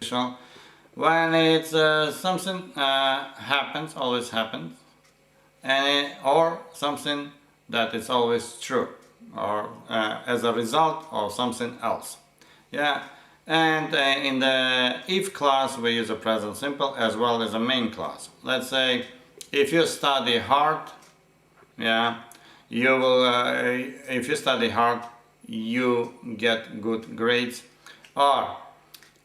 conditional when it's something happens, always happens, or something that is always true, or as a result of something else. Yeah, and in the if clause we use a present simple as well as a main clause. Let's say if you study hard, yeah, you will. If you study hard, you get good grades. Or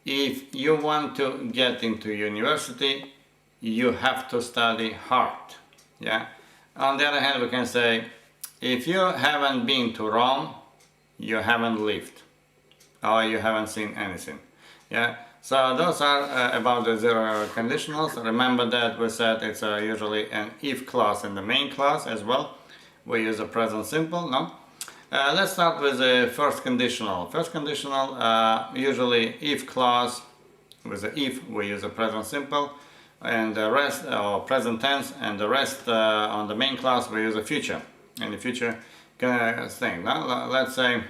if you want to get into university, you have to study hard. Yeah. On the other hand, we can say if you haven't been to Rome, you haven't lived, or you haven't seen anything. Yeah. So those are about the zero conditionals. Remember that we said it's usually an if clause in the main clause as well. We use a present simple, no? Let's start with the first conditional. First conditional, usually if clause, with the if we use a present simple, and the rest, or present tense, and the rest on the main clause we use a future, and the future thing. Now, let's say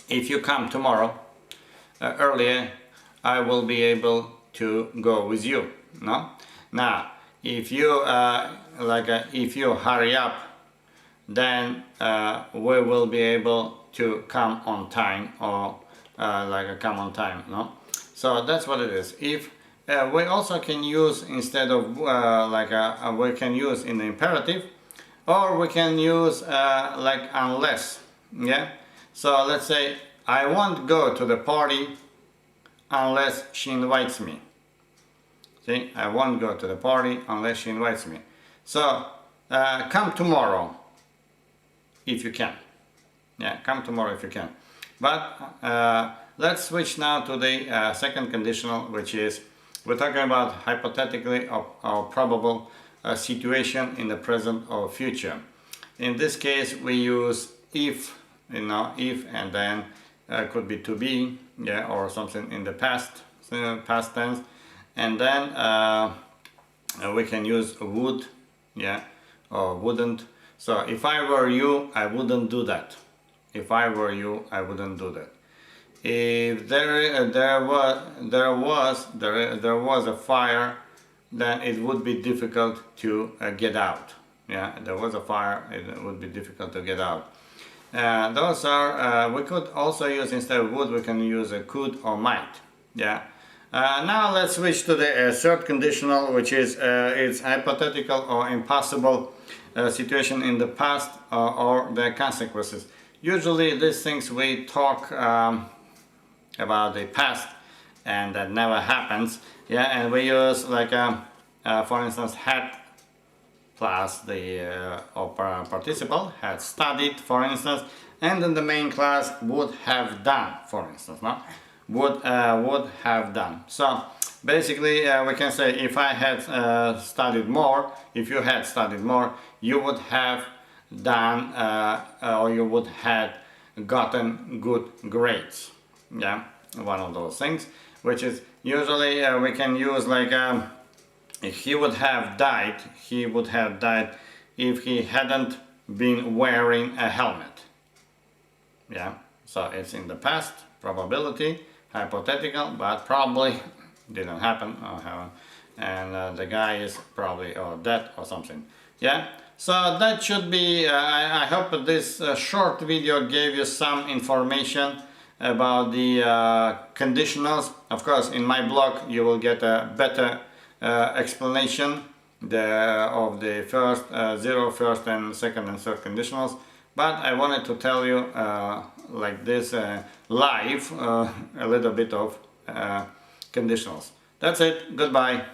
if you come tomorrow earlier, I will be able to go with you. No? Now, if you if you hurry up, then we will be able to come on time, or come on time. No? So that's what it is. If we also can use, instead of we can use in the imperative, or we can use unless. Yeah. So let's say I won't go to the party unless she invites me. See, I won't go to the party unless she invites me. So come tomorrow if you can. Yeah, come tomorrow if you can. But let's switch now to the second conditional, which is we're talking about hypothetically or probable situation in the present or future. In this case, we use if, if, and then could be to be, yeah, or something in the past tense, and then we can use would, yeah, or wouldn't. So if I were you, I wouldn't do that. If I were you, I wouldn't do that. If there was a fire, then it would be difficult to get out. Yeah, there was a fire, it would be difficult to get out. Those are, we could also use, instead of would, we can use a could or might. Yeah. Now let's switch to the third conditional, which is it's hypothetical or impossible situation in the past or the consequences. Usually these things we talk about the past, and that never happens. Yeah, and we use for instance, had plus the participle, had studied, for instance, and in the main class would have done, for instance, no? Would have done. So basically we can say if I had studied more, if you had studied more, you would have done or you would have gotten good grades. Yeah, one of those things, which is usually we can use he would have died if he hadn't been wearing a helmet. Yeah, so it's in the past, probability, hypothetical, but probably didn't happen, and the guy is probably dead or something. Yeah, so that should be, I hope that this short video gave you some information about the conditionals. Of course, in my blog you will get a better explanation of the first first and second and third conditionals, but I wanted to tell you like this live a little bit of conditionals. That's it. Goodbye.